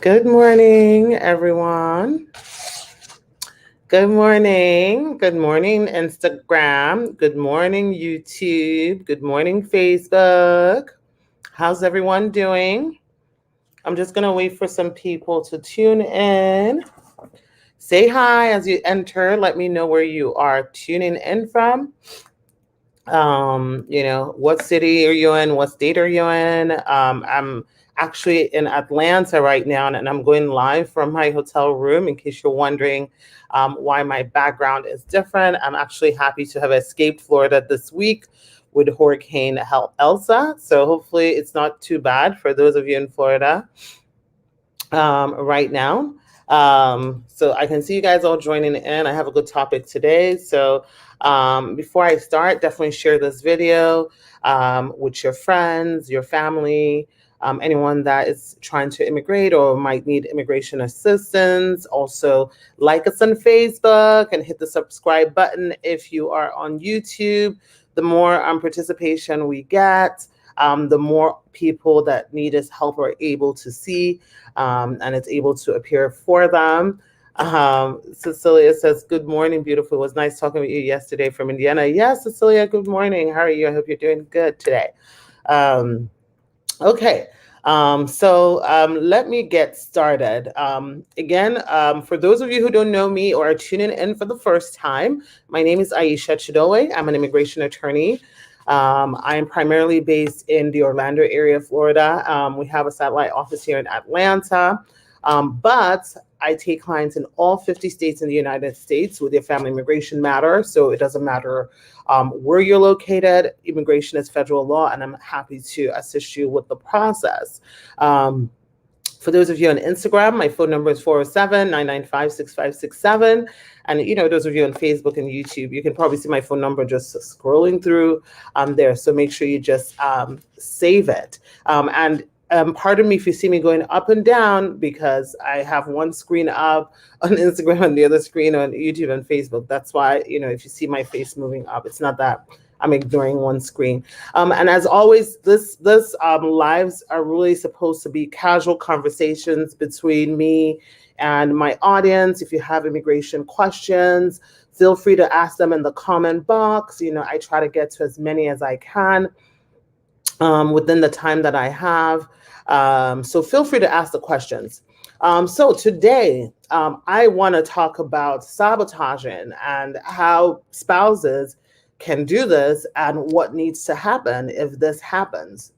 Good morning, everyone. Good morning. Good morning, Instagram. Good morning, YouTube. Good morning, Facebook. How's everyone doing? I'm just going to wait for some people to tune in. Say hi as you enter. Let me know where you are tuning in from. What city are you in? What state are you in? I'm actually in Atlanta right now, and I'm going live from my hotel room in case you're wondering why my background is different. I'm actually happy to have escaped Florida this week with Hurricane Elsa. So hopefully it's not too bad for those of you in Florida right now. So I can see you guys all joining in. I have a good topic today. So before I start, definitely share this video with your friends, your family, anyone that is trying to immigrate or might need immigration assistance. Also, like us on Facebook and hit the subscribe button if you are on YouTube. The more participation we get, the more people that need us help are able to see, and it's able to appear for them. Cecilia says, good morning, beautiful. It was nice talking with you yesterday from Indiana. Yes, Cecilia, good morning. How are you? I hope you're doing good today. Okay. Let me get started. Again, for those of you who don't know me or are tuning in for the first time, my name is Aisha Chidoe. I'm an immigration attorney. I am primarily based in the Orlando area of Florida. We have a satellite office here in Atlanta, but I take clients in all 50 states in the United States with their family immigration matter. So it doesn't matter where you're located. Immigration is federal law, and I'm happy to assist you with the process. For those of you on Instagram, my phone number is 407-995-6567. And, those of you on Facebook and YouTube, you can probably see my phone number just scrolling through there. So make sure you just save it. Pardon me if you see me going up and down because I have one screen up on Instagram and the other screen on YouTube and Facebook. That's why, if you see my face moving up, it's not that I'm ignoring one screen. And as always, this lives are really supposed to be casual conversations between me and my audience. If you have immigration questions, feel free to ask them in the comment box. I try to get to as many as I can within the time that I have. So feel free to ask the questions. So today, I want to talk about sabotaging and how spouses can do this and what needs to happen if this happens.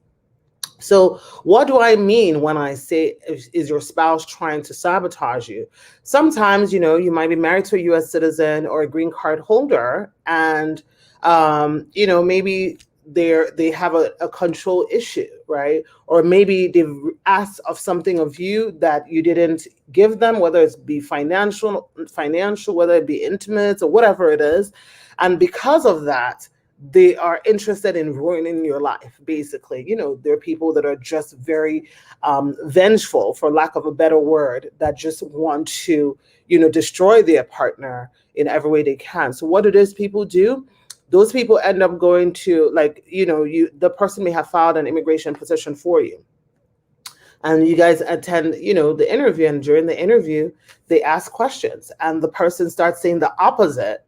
So what do I mean when I say, is your spouse trying to sabotage you? Sometimes, you might be married to a U.S. citizen or a green card holder, and, maybe they have a control issue, right? Or maybe they've asked of something of you that you didn't give them, whether it's be financial, whether it be intimate or whatever it is. And because of that, they are interested in ruining your life, basically. There are people that are just very vengeful, for lack of a better word, that just want to, destroy their partner in every way they can. So what it is people do, those people end up going to, the person may have filed an immigration petition for you. And you guys attend, the interview, and during the interview, they ask questions, and the person starts saying the opposite,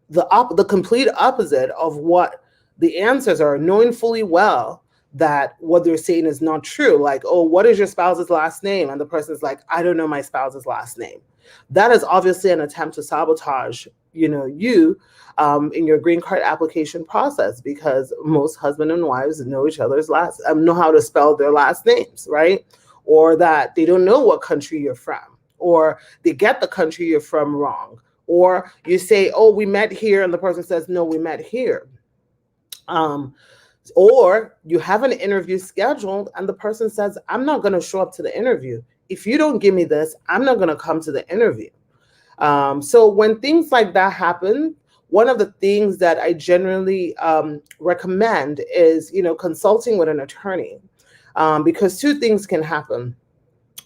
the complete opposite of what the answers are, knowing fully well that what they're saying is not true. Like, oh, what is your spouse's last name? And the person's like, I don't know my spouse's last name. That is obviously an attempt to sabotage, you in your green card application process, because most husband and wives know each other's know how to spell their last names, right? Or that they don't know what country you're from, or they get the country you're from wrong. Or you say, oh, we met here, and the person says, no, we met here. Or you have an interview scheduled, and the person says, I'm not going to show up to the interview. If you don't give me this, I'm not going to come to the interview. So when things like that happen, one of the things that I generally recommend is, consulting with an attorney, because two things can happen.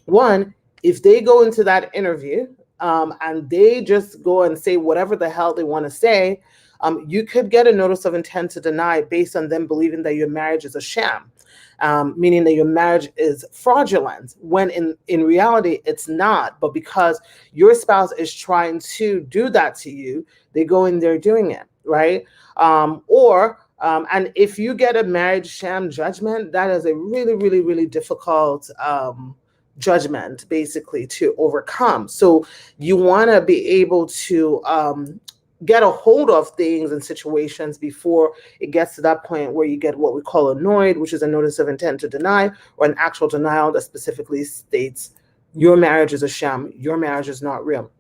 One, if they go into that interview and they just go and say whatever the hell they want to say, you could get a notice of intent to deny based on them believing that your marriage is a sham. meaning that your marriage is fraudulent, when in reality it's not. But because your spouse is trying to do that to you, they go in there doing it, right? And if you get a marriage sham judgment, that is a really, really, really difficult judgment basically to overcome. So you want to be able to get a hold of things and situations before it gets to that point where you get what we call annoyed, which is a notice of intent to deny, or an actual denial that specifically states your marriage is a sham, your marriage is not real.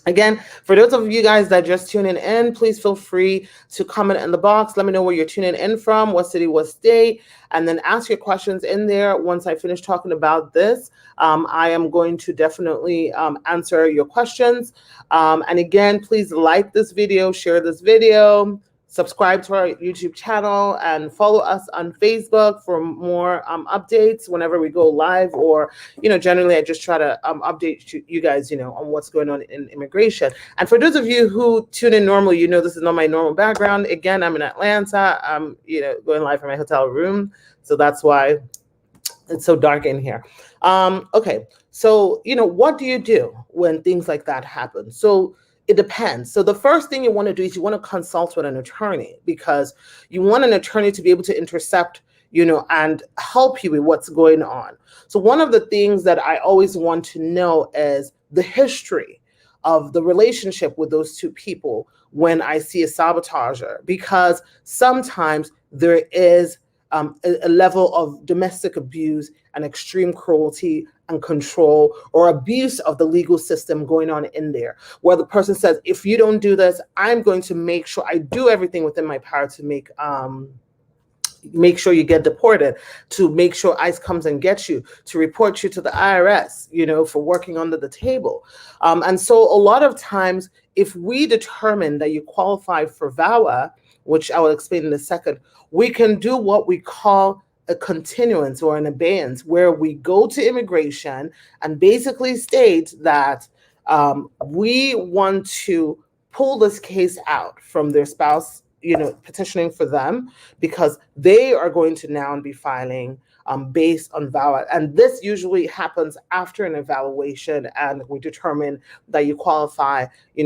Again, for those of you guys that just tuning in, please feel free to comment in the box. Let me know where you're tuning in from, what city, what state, and then ask your questions in there. Once I finish talking about this, I am going to definitely answer your questions. And again, please like this video, share this video, subscribe to our YouTube channel, and follow us on Facebook for more updates whenever we go live, or, generally I just try to update you guys, on what's going on in immigration. And for those of you who tune in normally, this is not my normal background. Again, I'm in Atlanta. I'm, going live from my hotel room. So that's why it's so dark in here. Okay. So, what do you do when things like that happen? So it depends. So the first thing you want to do is you want to consult with an attorney, because you want an attorney to be able to intercept, and help you with what's going on. So one of the things that I always want to know is the history of the relationship with those two people when I see a sabotager, because sometimes there is a level of domestic abuse and extreme cruelty and control, or abuse of the legal system going on in there, where the person says, if you don't do this, I'm going to make sure I do everything within my power to make sure you get deported, to make sure ICE comes and gets you, to report you to the IRS, for working under the table. And so a lot of times, if we determine that you qualify for VAWA, which I will explain in a second, we can do what we call a continuance or an abeyance, where we go to immigration and basically state that we want to pull this case out from their spouse, petitioning for them, because they are going to now be filing based on VAWA. And this usually happens after an evaluation, and we determine that you qualify,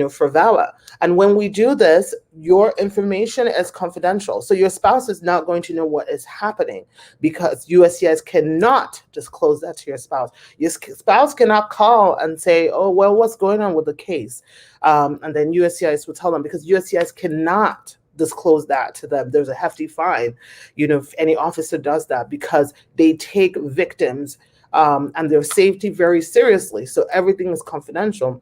for VAWA. And when we do this, your information is confidential. So your spouse is not going to know what is happening, because USCIS cannot disclose that to your spouse. Your spouse cannot call and say, oh, well, what's going on with the case? And then USCIS will tell them, because USCIS cannot disclose that to them. There's a hefty fine, if any officer does that, because they take victims and their safety very seriously. So everything is confidential.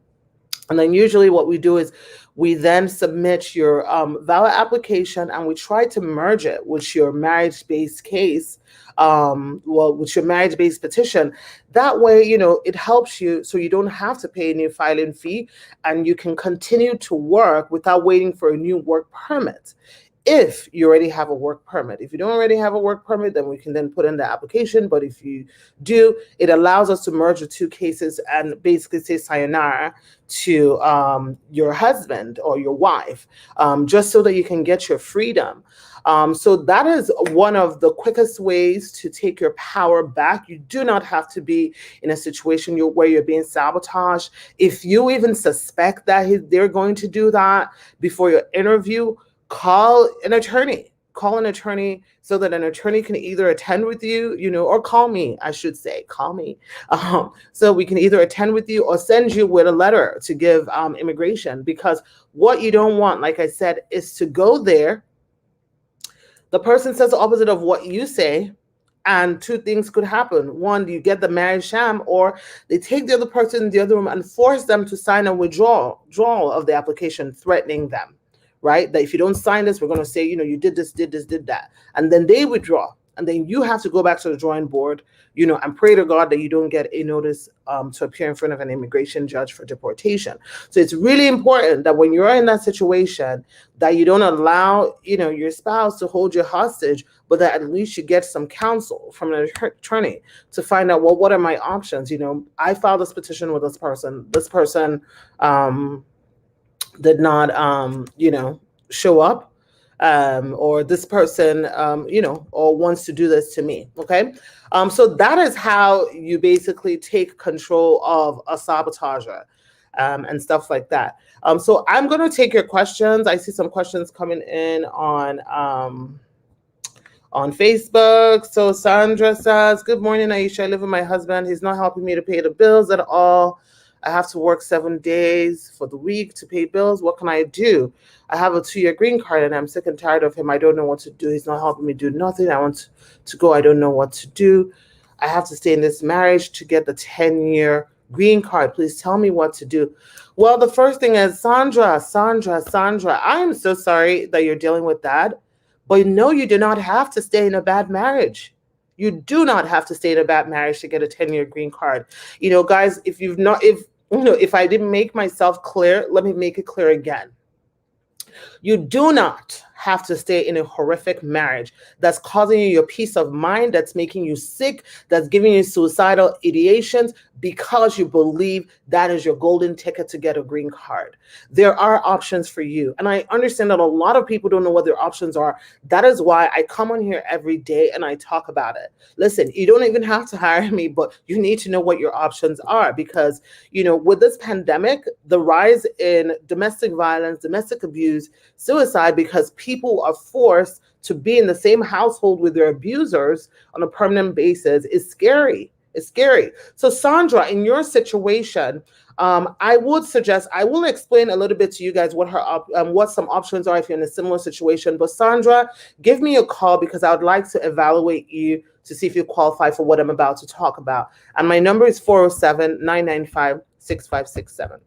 And then usually what we do is we then submit your VAWA application, and we try to merge it with your marriage-based case, with your marriage-based petition. That way, it helps you, so you don't have to pay any filing fee, and you can continue to work without waiting for a new work permit. If you already have a work permit. If you don't already have a work permit, then we can then put in the application. But if you do, it allows us to merge the two cases and basically say sayonara to your husband or your wife, just so that you can get your freedom. So that is one of the quickest ways to take your power back. You do not have to be in a situation where you're being sabotaged. If you even suspect that they're going to do that before your interview, call an attorney so that an attorney can either attend with you, or call me, I should say, call me. So we can either attend with you or send you with a letter to give immigration, because what you don't want, like I said, is to go there. The person says the opposite of what you say, and two things could happen. One, you get the marriage sham, or they take the other person in the other room and force them to sign a withdrawal of the application, threatening them. Right? That if you don't sign this, we're going to say, you did this, did that. And then they withdraw. And then you have to go back to the drawing board, and pray to God that you don't get a notice to appear in front of an immigration judge for deportation. So it's really important that when you're in that situation, that you don't allow, your spouse to hold you hostage, but that at least you get some counsel from an attorney to find out, well, what are my options? I filed this petition with this person. This person, did not, show up. or this person, or wants to do this to me. Okay. So that is how you basically take control of a sabotager, and stuff like that. So I'm going to take your questions. I see some questions coming in on Facebook. So Sandra says, good morning, Aisha. I live with my husband. He's not helping me to pay the bills at all. I have to work 7 days for the week to pay bills. What can I do? I have a 2-year green card and I'm sick and tired of him. I don't know what to do. He's not helping me do nothing. I want to go. I don't know what to do. I have to stay in this marriage to get the 10-year green card. Please tell me what to do. Well, the first thing is, Sandra, I am so sorry that you're dealing with that. But no, you do not have to stay in a bad marriage. You do not have to stay in a bad marriage to get a 10-year green card. Guys, if I didn't make myself clear, let me make it clear again. You do not have to stay in a horrific marriage that's causing you your peace of mind, that's making you sick, that's giving you suicidal ideations because you believe that is your golden ticket to get a green card. There are options for you. And I understand that a lot of people don't know what their options are. That is why I come on here every day and I talk about it. Listen, you don't even have to hire me, but you need to know what your options are because, with this pandemic, the rise in domestic violence, domestic abuse, suicide, because people are forced to be in the same household with their abusers on a permanent basis is scary. It's scary. So Sandra, in your situation, I would suggest, I will explain a little bit to you guys what some options are if you're in a similar situation. But Sandra, give me a call because I would like to evaluate you to see if you qualify for what I'm about to talk about. And my number is 407-995-6567.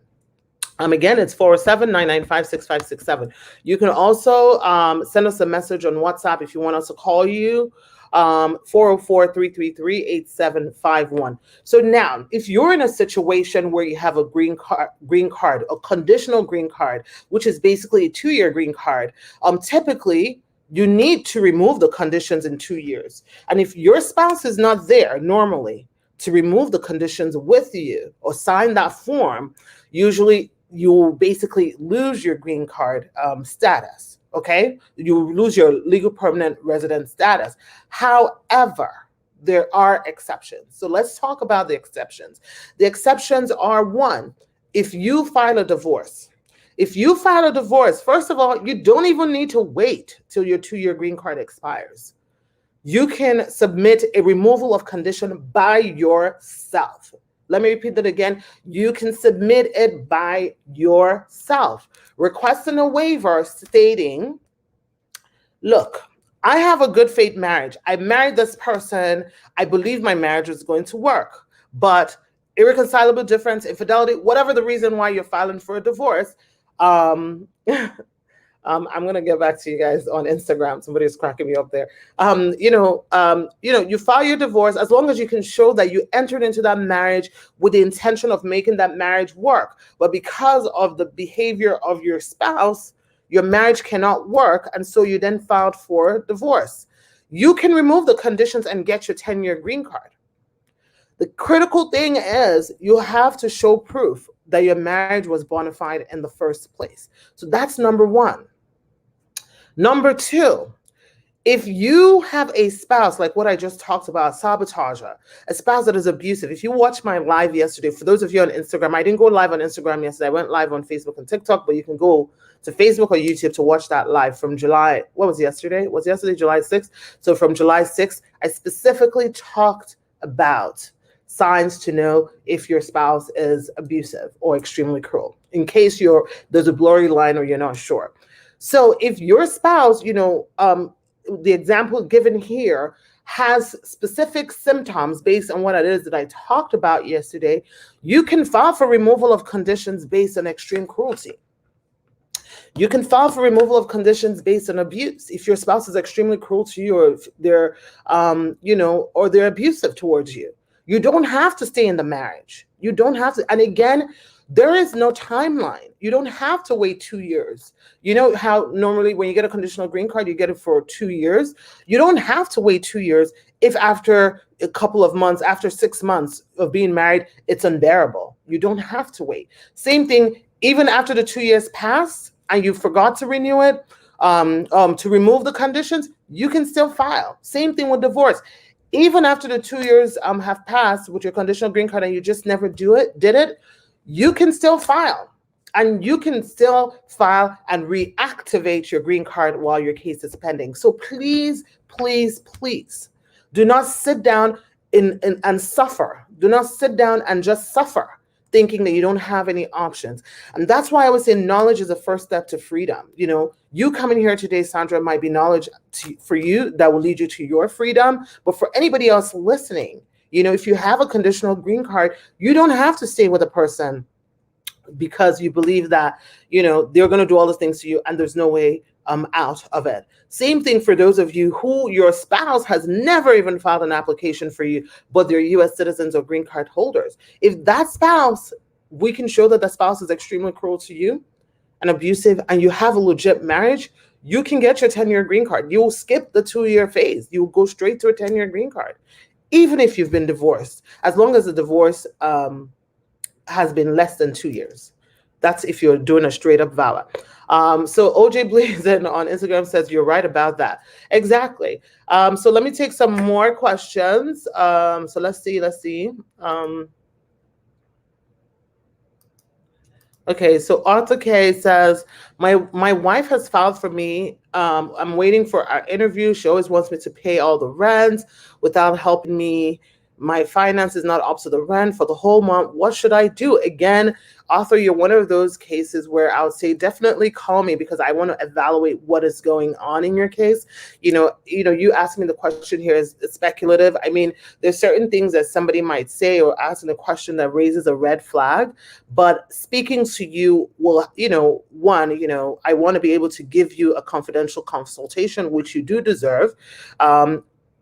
Again, it's 407-995-6567. You can also send us a message on WhatsApp if you want us to call you, 404-333-8751. So now, if you're in a situation where you have a green card, a conditional green card, which is basically a 2-year green card, typically, you need to remove the conditions in 2 years. And if your spouse is not there normally to remove the conditions with you or sign that form, usually you will basically lose your green card status, okay? You lose your legal permanent resident status. However, there are exceptions. So let's talk about the exceptions. The exceptions are, one, if you file a divorce. If you file a divorce, first of all, you don't even need to wait till your 2-year green card expires. You can submit a removal of condition by yourself. Let me repeat that again. You can submit it by yourself, requesting a waiver stating, look, I have a good faith marriage. I married this person. I believe my marriage is going to work, but irreconcilable difference, infidelity, whatever the reason why you're filing for a divorce, I'm gonna get back to you guys on Instagram. Somebody's cracking me up there. You file your divorce as long as you can show that you entered into that marriage with the intention of making that marriage work. But because of the behavior of your spouse, your marriage cannot work, and so you then filed for divorce. You can remove the conditions and get your 10-year green card. The critical thing is you have to show proof that your marriage was bona fide in the first place. So that's number one. Number two, if you have a spouse, like what I just talked about, sabotager, a spouse that is abusive. If you watched my live yesterday, for those of you on Instagram, I didn't go live on Instagram yesterday. I went live on Facebook and TikTok, but you can go to Facebook or YouTube to watch that live from July. What was yesterday? Was yesterday July 6th? So from July 6th, I specifically talked about signs to know if your spouse is abusive or extremely cruel, in case there's a blurry line or you're not sure. So if your spouse, the example given here has specific symptoms based on what it is that I talked about yesterday, you can file for removal of conditions based on extreme cruelty. You can file for removal of conditions based on abuse. If your spouse is extremely cruel to you, or if they're, or they're abusive towards you, you don't have to stay in the marriage. You don't have to. And again, there is no timeline. You don't have to wait 2 years. You know how normally when you get a conditional green card, you get it for 2 years. You don't have to wait 2 years if after a couple of months, after 6 months of being married, it's unbearable. You don't have to wait. Same thing, even after the 2 years pass and you forgot to renew it, to remove the conditions, you can still file. Same thing with divorce. Even after the 2 years have passed with your conditional green card and you just never did it, you can still file. And you can still file and reactivate your green card while your case is pending. So please, please, please do not sit down and suffer. Do not sit down and just suffer thinking that you don't have any options. And that's why I would say knowledge is the first step to freedom. You know, you coming here today, Sandra, might be knowledge for you that will lead you to your freedom. But for anybody else listening, you know, if you have a conditional green card, you don't have to stay with a person because you believe that, you know, they're going to do all the things to you and there's no way out of it. Same thing for those of you who your spouse has never even filed an application for you, but they're US citizens or green card holders. If that spouse, we can show that the spouse is extremely cruel to you and abusive, and you have a legit marriage, you can get your 10-year green card. You'll skip the 2-year phase. You'll go straight to a 10-year green card, even if you've been divorced, as long as the divorce has been less than 2 years. That's if you're doing a straight up VAWA. So OJ Blazin on Instagram says, you're right about that. Exactly. So let me take some more questions. So let's see. Okay, so Arthur K says, my wife has filed for me. I'm waiting for our interview. She always wants me to pay all the rent without helping me. My finance is not up to the rent for the whole month. What should I do? Again, Arthur, you're one of those cases where I would say definitely call me because I want to evaluate what is going on in your case. You asked me the question here is speculative. I mean, there's certain things that somebody might say or asking a question that raises a red flag, but speaking to you will, I want to be able to give you a confidential consultation, which you do deserve.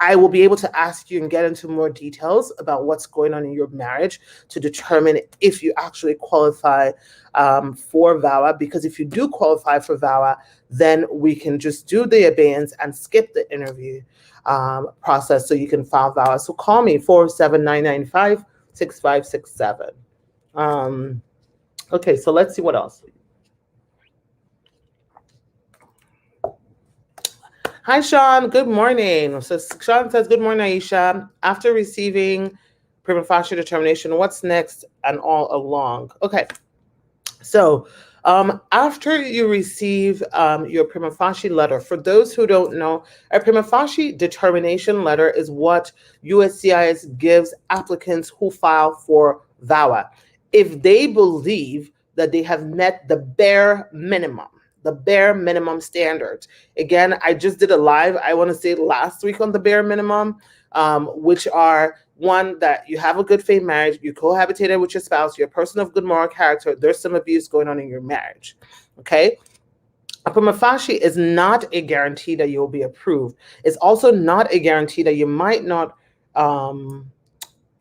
I will be able to ask you and get into more details about what's going on in your marriage to determine if you actually qualify for VAWA. Because if you do qualify for VAWA, then we can just do the abeyance and skip the interview process so you can file VAWA. So call me, 47995-6567. Okay, so let's see what else. Hi, Sean. Good morning. So Sean says, good morning, Aisha. After receiving prima facie determination, what's next and all along? Okay. So after you receive your prima facie letter, for those who don't know, a prima facie determination letter is what USCIS gives applicants who file for VAWA if they believe that they have met the bare minimum standards. Again, I just did a live, I want to say last week, on the bare minimum, which are one, that you have a good faith marriage, you cohabitated with your spouse, you're a person of good moral character, there's some abuse going on in your marriage. Okay. A prima facie is not a guarantee that you'll be approved. It's also not a guarantee that you might not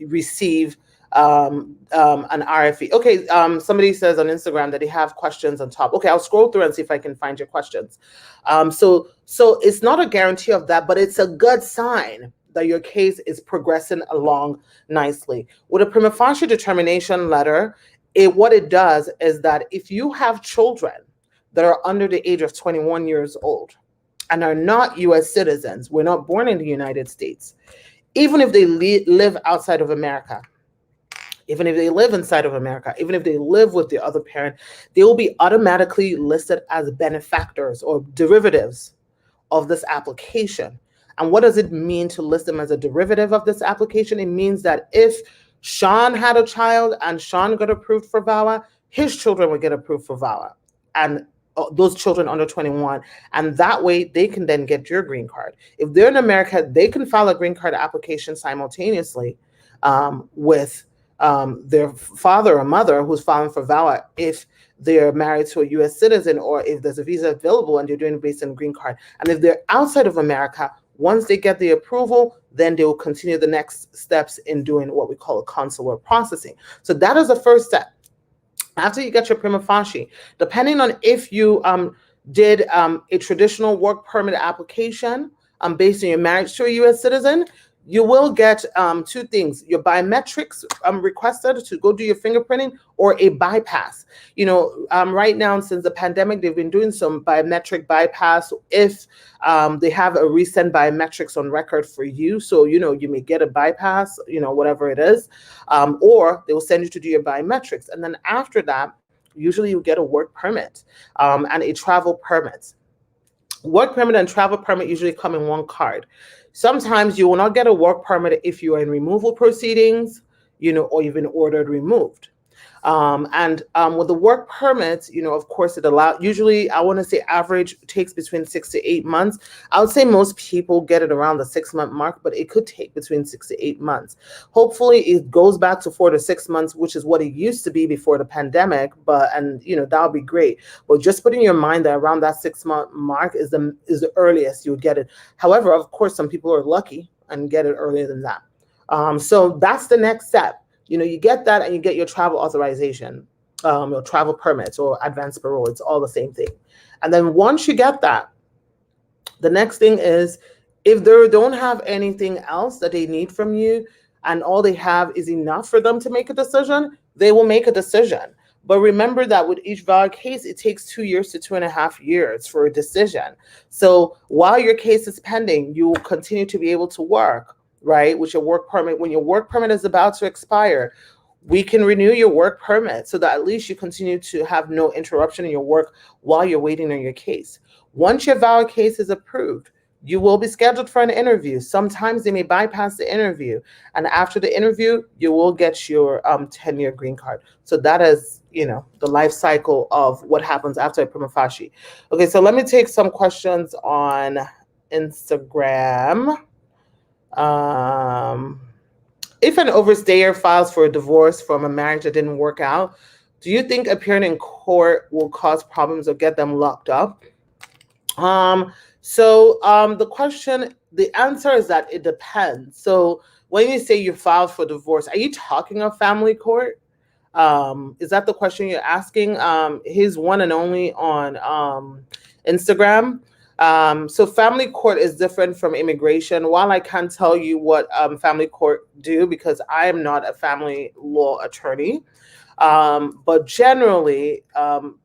receive an RFE. Okay, somebody says on Instagram that they have questions on top. Okay, I'll scroll through and see if I can find your questions. So it's not a guarantee of that, but it's a good sign that your case is progressing along nicely. With a prima facie determination letter, what it does is that if you have children that are under the age of 21 years old and are not US citizens, were not born in the United States, even if they live outside of America, even if they live inside of America, even if they live with the other parent, they will be automatically listed as benefactors or derivatives of this application. And what does it mean to list them as a derivative of this application? It means that if Sean had a child and Sean got approved for VAWA, his children would get approved for VAWA, and those children under 21. And that way they can then get your green card. If they're in America, they can file a green card application simultaneously with their father or mother who's filing for VAWA if they're married to a US citizen, or if there's a visa available and they're doing it based on green card. And if they're outside of America, once they get the approval, then they will continue the next steps in doing what we call a consular processing. So that is the first step. After you get your prima facie, depending on if you did a traditional work permit application based on your marriage to a US citizen, you will get two things: your biometrics requested to go do your fingerprinting, or a bypass. Right now, since the pandemic, they've been doing some biometric bypass if they have a recent biometrics on record for you. So, you may get a bypass, whatever it is, or they will send you to do your biometrics. And then after that, usually you get a work permit and a travel permit. Work permit and travel permit usually come in one card. Sometimes you will not get a work permit if you are in removal proceedings, or you've been ordered removed. And with the work permits, of course, it allows, usually I want to say average takes between 6 to 8 months. I would say most people get it around the 6-month mark, but it could take between 6 to 8 months. Hopefully it goes back to 4 to 6 months, which is what it used to be before the pandemic. That would be great. But just put in your mind that around that 6-month mark is the earliest you'll get it. However, of course, some people are lucky and get it earlier than that. So that's the next step. You get that, and you get your travel authorization, your travel permits or advance parole. It's all the same thing. And then once you get that, the next thing is, if they don't have anything else that they need from you and all they have is enough for them to make a decision, they will make a decision. But remember that with each VAWA case, it takes 2 years to 2.5 years for a decision. So while your case is pending, you will continue to be able to work, right, with your work permit. When your work permit is about to expire, we can renew your work permit so that at least you continue to have no interruption in your work while you're waiting on your case. Once your VAWA case is approved, you will be scheduled for an interview. Sometimes they may bypass the interview. And after the interview, you will get your 10-year green card. So that is, the life cycle of what happens after a prima facie. Okay, so let me take some questions on Instagram. If an overstayer files for a divorce from a marriage that didn't work out, do you think appearing in court will cause problems or get them locked up? The answer is that it depends. So when you say you filed for divorce, are you talking of family court? Is that the question you're asking? His one and only on Instagram. So family court is different from immigration. While I can't tell you what family court do, because I am not a family law attorney, but generally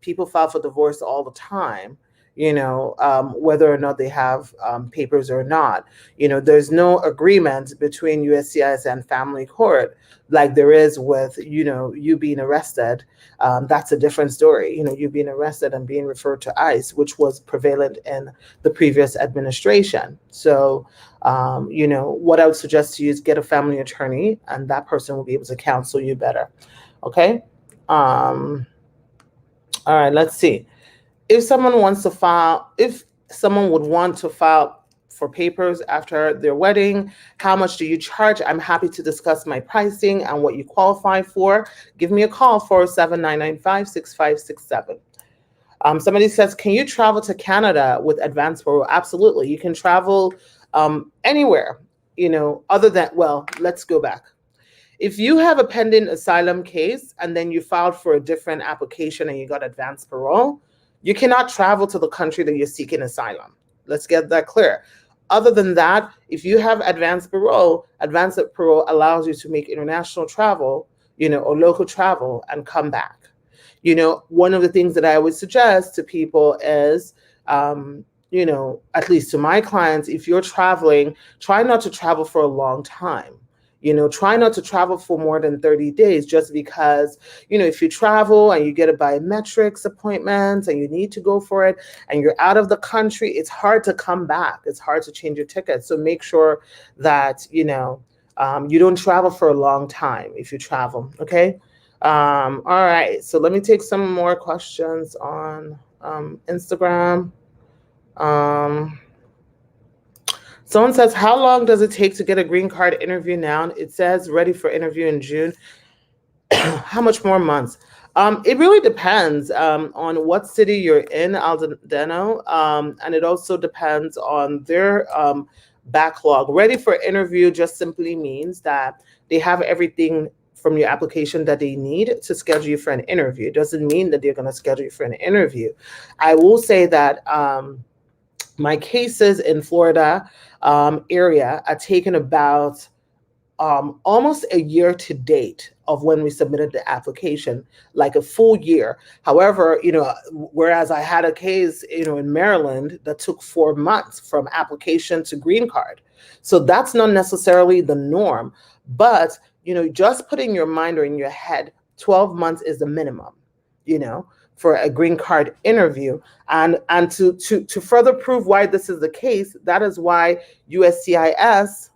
people file for divorce all the time, whether or not they have papers or not. There's no agreement between USCIS and family court like there is with, you being arrested. That's a different story. You being arrested and being referred to ICE, which was prevalent in the previous administration. So, what I would suggest to you is get a family attorney, and that person will be able to counsel you better. Okay. All right, let's see. If someone would want to file for papers after their wedding, how much do you charge? I'm happy to discuss my pricing and what you qualify for. Give me a call, 407-995-6567. Somebody says, can you travel to Canada with advance parole? Absolutely. You can travel anywhere, other than, let's go back. If you have a pending asylum case and then you filed for a different application and you got advance parole, you cannot travel to the country that you're seeking asylum. Let's get that clear. Other than that, if you have advance parole allows you to make international travel, or local travel and come back. One of the things that I would suggest to people is, at least to my clients, if you're traveling, try not to travel for a long time. Try not to travel for more than 30 days, just because, if you travel and you get a biometrics appointment and you need to go for it and you're out of the country, it's hard to come back. It's hard to change your ticket. So make sure that, you don't travel for a long time if you travel. Okay. All right. So let me take some more questions on Instagram. Someone says, how long does it take to get a green card interview now? It says ready for interview in June. How much more months? It really depends on what city you're in, Aldeno, and it also depends on their backlog. Ready for interview just simply means that they have everything from your application that they need to schedule you for an interview. It doesn't mean that they're going to schedule you for an interview. I will say that My cases in Florida area are taken about almost a year to date of when we submitted the application, like a full year. However, whereas I had a case, in Maryland that took 4 months from application to green card. So that's not necessarily the norm, but, just putting your mind or in your head, 12 months is the minimum, for a green card interview. And to further prove why this is the case, that is why USCIS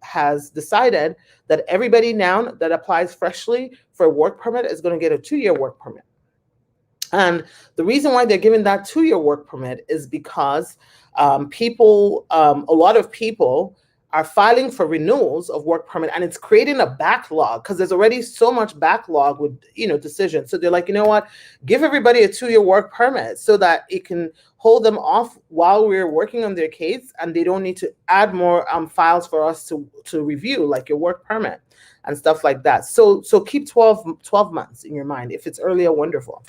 has decided that everybody now that applies freshly for a work permit is going to get a 2-year work permit. And the reason why they're giving that 2-year work permit is because a lot of people are filing for renewals of work permit, and it's creating a backlog because there's already so much backlog with decisions. So they're like, you know what, give everybody a 2-year work permit so that it can hold them off while we're working on their case, and they don't need to add more files for us to review, like your work permit and stuff like that. So keep 12 months in your mind. If it's earlier, wonderful.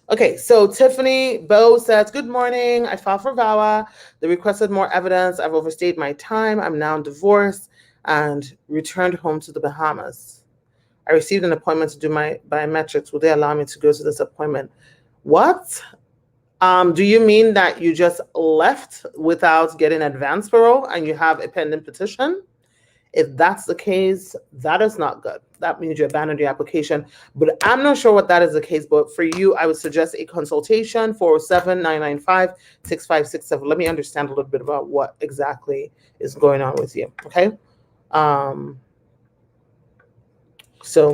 Okay, so Tiffany Bow says, good morning. I filed for VAWA. They requested more evidence. I've overstayed my time. I'm now divorced and returned home to the Bahamas. I received an appointment to do my biometrics. Will they allow me to go to this appointment? What? Do you mean that you just left without getting advance parole and you have a pending petition? If that's the case, that is not good. That means you abandoned your application. But I'm not sure what that is the case. But for you, I would suggest a consultation, 407-995-6567. Let me understand a little bit about what exactly is going on with you. Okay. So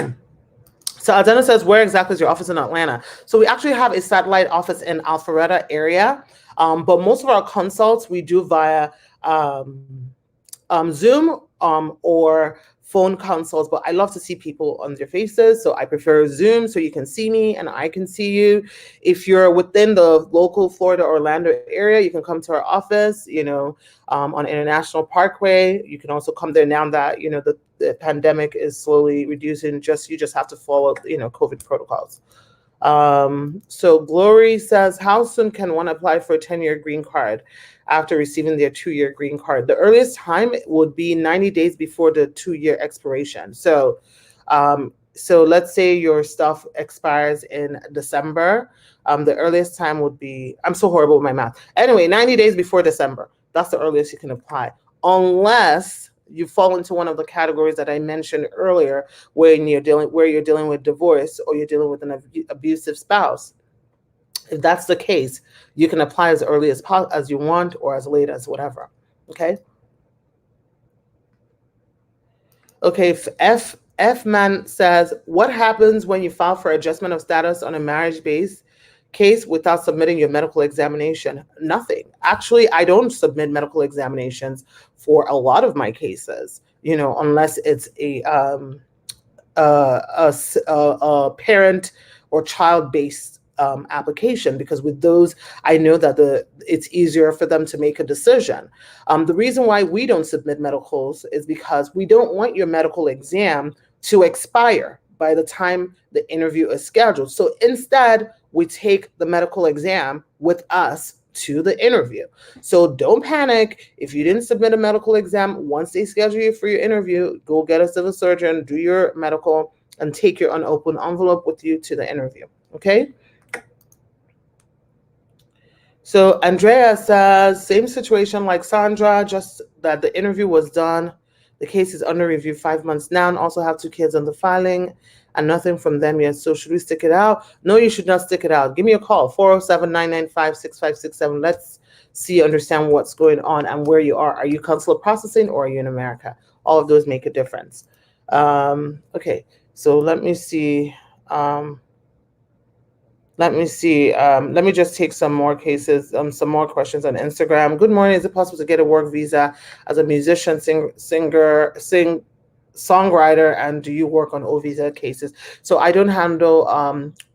Aldana says, where exactly is your office in Atlanta? So we actually have a satellite office in Alpharetta area. But most of our consults we do via Zoom or phone consults, but I love to see people on their faces, so I prefer Zoom so you can see me and I can see you. If you're within the local Florida, Orlando area, you can come to our office, on International Parkway. You can also come there now that, the pandemic is slowly reducing. You just have to follow, COVID protocols. So Glory says, how soon can one apply for a 10-year green card after receiving their 2-year green card? The earliest time would be 90 days before the 2-year expiration. So let's say your stuff expires in December. The earliest time would be, I'm so horrible with my math. Anyway, 90 days before December. That's the earliest you can apply, unless you fall into one of the categories that I mentioned earlier, where you're dealing with divorce or you're dealing with an abusive spouse. If that's the case, you can apply as early as you want or as late as whatever. Okay. Okay. F Man says, what happens when you file for adjustment of status on a marriage-based case without submitting your medical examination? Nothing. Actually, I don't submit medical examinations for a lot of my cases, unless it's a parent or child-based application, because with those, I know that it's easier for them to make a decision. The reason why we don't submit medicals is because we don't want your medical exam to expire by the time the interview is scheduled. So instead, we take the medical exam with us to the interview. So don't panic. If you didn't submit a medical exam, once they schedule you for your interview, go get a civil surgeon, do your medical, and take your unopened envelope with you to the interview. Okay? So Andrea says, same situation like Sandra, just that the interview was done. The case is under review 5 months now, and also have 2 kids on the filing and nothing from them yet. So should we stick it out? No, you should not stick it out. Give me a call, 407-995-6567. Let's see, understand what's going on and where you are. Are you consular processing or are you in America? All of those make a difference. Okay, so let me see. Let me just take some more cases, some more questions on Instagram. Good morning. Is it possible to get a work visa as a musician, songwriter, and do you work on O visa cases? So I don't handle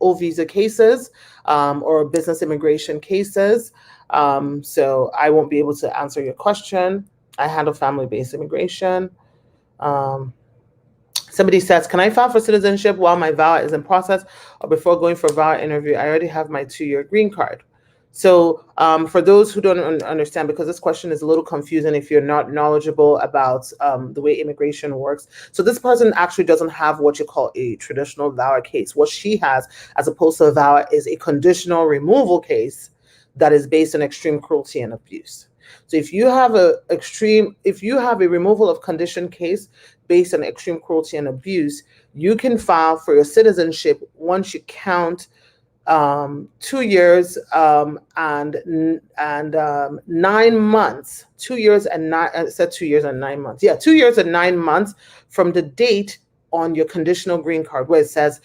O visa cases or business immigration cases. So I won't be able to answer your question. I handle family-based immigration. Somebody says, can I file for citizenship while my VAWA is in process or before going for a VAWA interview? I already have my 2-year green card. So for those who don't understand, because this question is a little confusing if you're not knowledgeable about the way immigration works. So this person actually doesn't have what you call a traditional VAWA case. What she has, as opposed to a VAWA, is a conditional removal case that is based on extreme cruelty and abuse. So if you have a removal of condition case based on extreme cruelty and abuse, you can file for your citizenship once you count 2 years and 9 months. 2 years and nine. I said 2 years and 9 months. Yeah, 2 years and 9 months from the date on your conditional green card, where it says,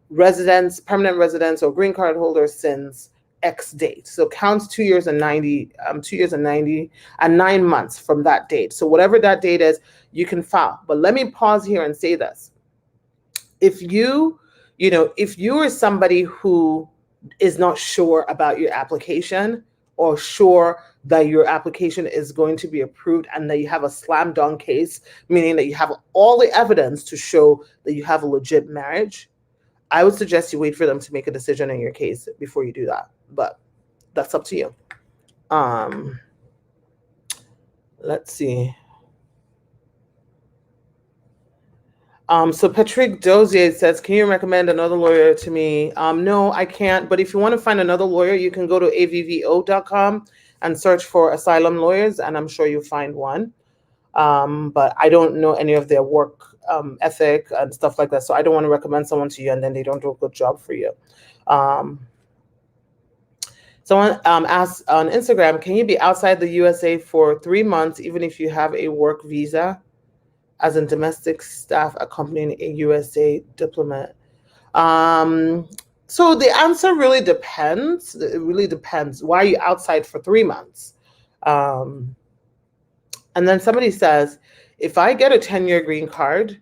residents, permanent residents, or green card holders since X date. So count 2 years and 90, 2 years and 90 and 9 months from that date. So whatever that date is, you can file. But let me pause here and say this. If you are somebody who is not sure about your application, or sure that your application is going to be approved and that you have a slam dunk case, meaning that you have all the evidence to show that you have a legit marriage, I would suggest you wait for them to make a decision in your case before you do that. But that's up to you. Let's see. So Patrick Dozier says, can you recommend another lawyer to me? No, I can't. But if you want to find another lawyer, you can go to avvo.com and search for asylum lawyers, and I'm sure you'll find one. But I don't know any of their work ethic and stuff like that. So I don't want to recommend someone to you and then they don't do a good job for you. Someone asked on Instagram, can you be outside the USA for 3 months, even if you have a work visa, as in domestic staff accompanying a USA diplomat? So the answer really depends. It really depends. Why are you outside for 3 months? And then somebody says, if I get a 10-year green card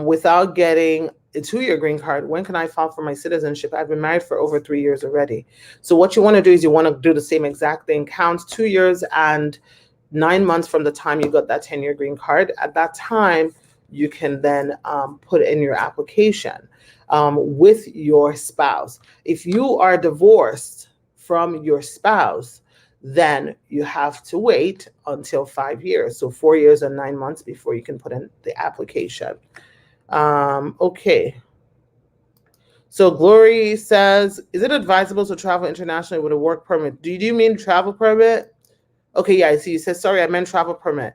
without getting a 2-year green card, when can I file for my citizenship? I've been married for over 3 years already. So what you want to do is you want to do the same exact thing. Count 2 years and 9 months from the time you got that 10-year green card. At that time, you can then put in your application with your spouse. If you are divorced from your spouse, then you have to wait until 5 years. So 4 years and 9 months before you can put in the application. Okay. So Glory says, is it advisable to travel internationally with a work permit? Do you mean travel permit? Okay, yeah, I see. You said, sorry, I meant travel permit.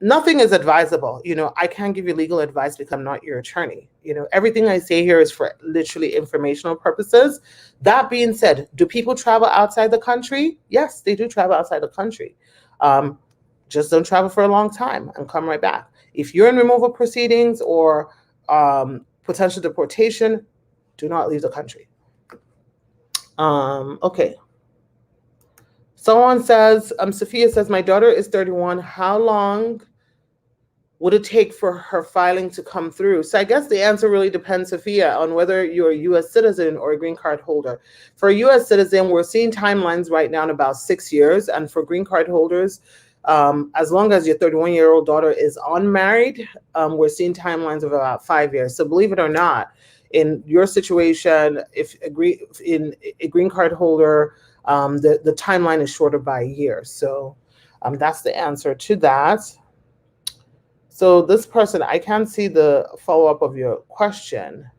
Nothing is advisable. I can't give you legal advice because I'm not your attorney. Everything I say here is for literally informational purposes. That being said, do people travel outside the country? Yes, they do travel outside the country. Just don't travel for a long time and come right back. If you're in removal proceedings or potential deportation, do not leave the country. Okay. Someone says, Sophia says, my daughter is 31. How long would it take for her filing to come through? So I guess the answer really depends, Sophia, on whether you're a U.S. citizen or a green card holder. For a U.S. citizen, we're seeing timelines right now in about 6 years. And for green card holders, as long as your 31-year-old daughter is unmarried, we're seeing timelines of about 5 years. So believe it or not, in your situation, if a green card holder, the timeline is shorter by a year. So that's the answer to that. So this person, I can't see the follow-up of your question.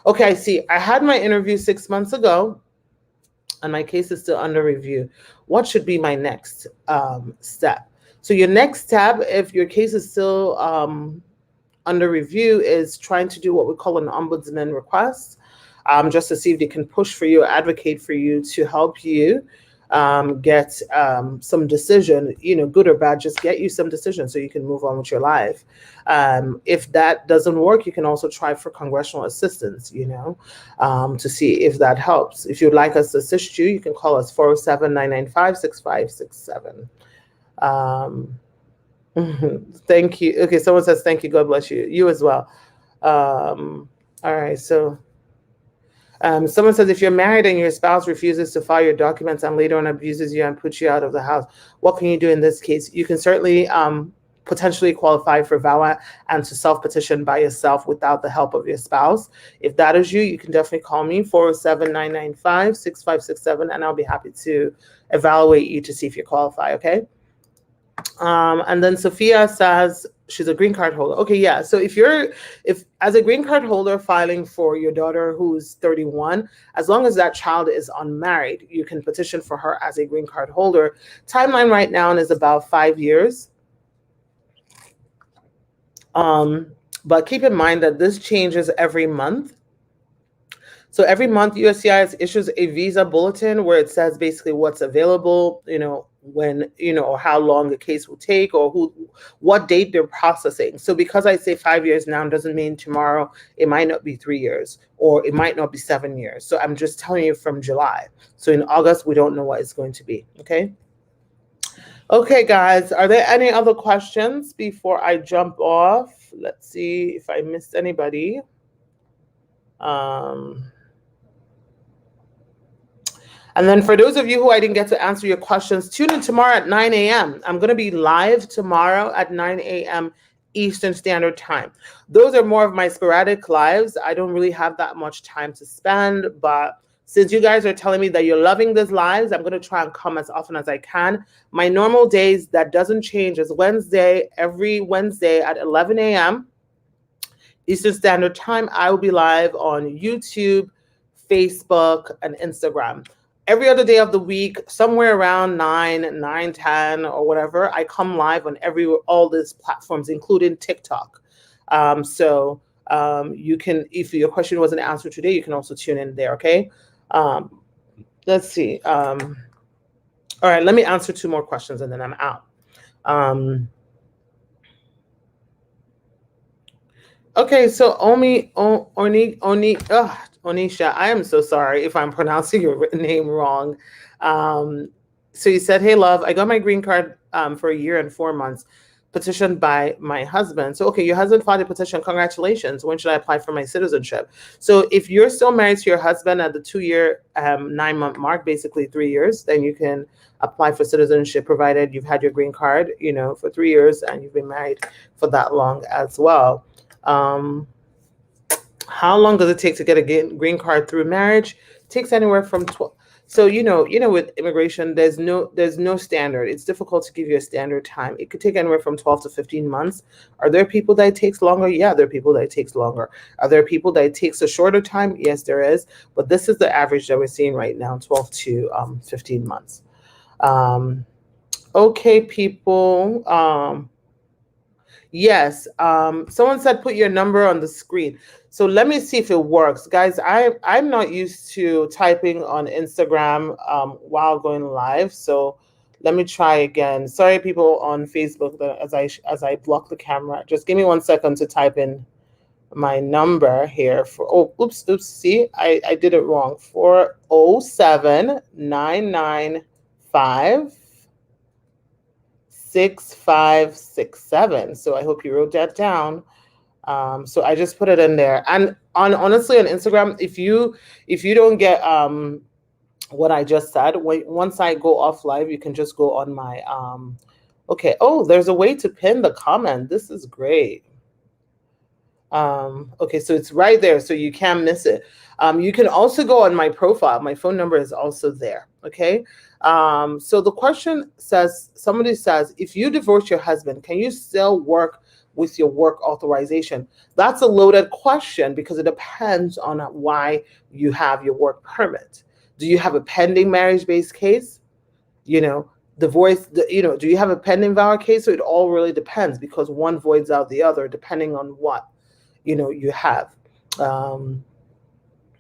Okay, I see. I had my interview 6 months ago, and my case is still under review. What should be my next step? So your next step, if your case is still under review, is trying to do what we call an ombudsman request, just to see if they can push for you or advocate for you to help you get some decision, good or bad, just get you some decision so you can move on with your life. If that doesn't work, you can also try for congressional assistance, to see if that helps. If you'd like us to assist you, you can call us 407-995-6567. Thank you. Okay, someone says, thank you. God bless you. You as well. All right, so someone says, if you're married and your spouse refuses to file your documents and later on abuses you and puts you out of the house, what can you do in this case? You can certainly potentially qualify for VAWA and to self-petition by yourself without the help of your spouse. If that is you, you can definitely call me 407-995-6567, and I'll be happy to evaluate you to see if you qualify, okay? And then Sophia says she's a green card holder. Okay, yeah. So if as a green card holder filing for your daughter who's 31, as long as that child is unmarried, you can petition for her as a green card holder. Timeline right now is about 5 years. But keep in mind that this changes every month. So every month USCIS issues a visa bulletin where it says basically what's available, when, or how long the case will take, or what date they're processing. So because I say 5 years now doesn't mean tomorrow it might not be 3 years, or it might not be 7 years. So I'm just telling you from July. So in August, we don't know what it's going to be, okay? Okay, guys, are there any other questions before I jump off? Let's see if I missed anybody. And then for those of you who I didn't get to answer your questions, tune in tomorrow at 9 a.m. I'm going to be live tomorrow at 9 a.m. Eastern Standard Time. Those are more of my sporadic lives. I don't really have that much time to spend, but since you guys are telling me that you're loving these lives, I'm going to try and come as often as I can. My normal days, that doesn't change, is Wednesday, every Wednesday at 11 a.m. Eastern Standard Time. I will be live on YouTube, Facebook, and Instagram. Every other day of the week, somewhere around 9, 10, or whatever, I come live on all these platforms, including TikTok. So you can, if your question wasn't answered today, you can also tune in there, okay? Let's see. All right, let me answer 2 more questions and then I'm out. Okay, so Onisha, I am so sorry if I'm pronouncing your name wrong. So you said, hey, love, I got my green card for 1 year and 4 months, petitioned by my husband. So, okay, your husband filed a petition. Congratulations. When should I apply for my citizenship? So if you're still married to your husband at the 2-year, 9-month mark, basically 3 years, then you can apply for citizenship, provided you've had your green card, for 3 years and you've been married for that long as well. How long does it take to get a green card through marriage? It takes anywhere from 12. So, with immigration, there's no standard. It's difficult to give you a standard time. It could take anywhere from 12 to 15 months. Are there people that it takes longer? Yeah, there are people that it takes longer. Are there people that it takes a shorter time? Yes, there is. But this is the average that we're seeing right now, 12 to 15 months. Okay, people. Yes, someone said put your number on the screen. So let me see if it works. Guys, I'm not used to typing on Instagram while going live. So let me try again. Sorry, people on Facebook, that as I block the camera. Just give me 1 second to type in my number here for, oops, see, I did it wrong. 407-995 6567. So I hope you wrote that down. So I just put it in there. And honestly on Instagram, if you don't get what I just said, once I go off live, you can just go on my okay. Oh, there's a way to pin the comment. This is great. Okay, so it's right there, so you can't miss it. You can also go on my profile. My phone number is also there. Okay. So the question says, somebody says, if you divorce your husband, can you still work with your work authorization? That's a loaded question because it depends on why you have your work permit. Do you have a pending marriage-based case? Divorce, do you have a pending VAWA case? So it all really depends because one voids out the other depending on what, you have.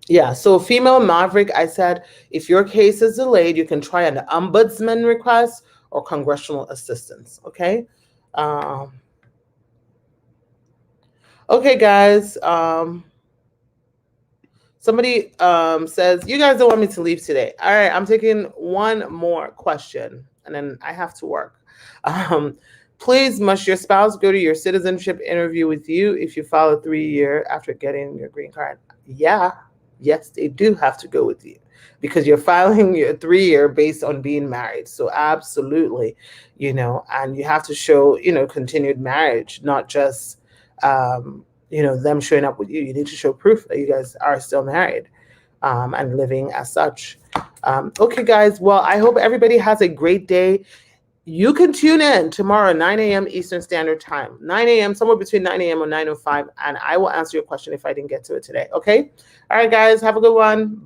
Yeah, so female Maverick, I said, if your case is delayed, you can try an ombudsman request or congressional assistance, okay? Okay, guys. Somebody says, you guys don't want me to leave today. All right, I'm taking one more question, and then I have to work. Please, must your spouse go to your citizenship interview with you if you file a 3-year after getting your green card? Yeah. Yes, they do have to go with you. because you're filing your 3-year based on being married. So absolutely, and you have to show, continued marriage, not just, them showing up with you. You need to show proof that you guys are still married and living as such. Okay, guys. Well, I hope everybody has a great day. You can tune in tomorrow, 9 a.m. Eastern Standard Time, 9 a.m., somewhere between 9 a.m. and 9:05, and I will answer your question if I didn't get to it today. Okay? All right, guys. Have a good one.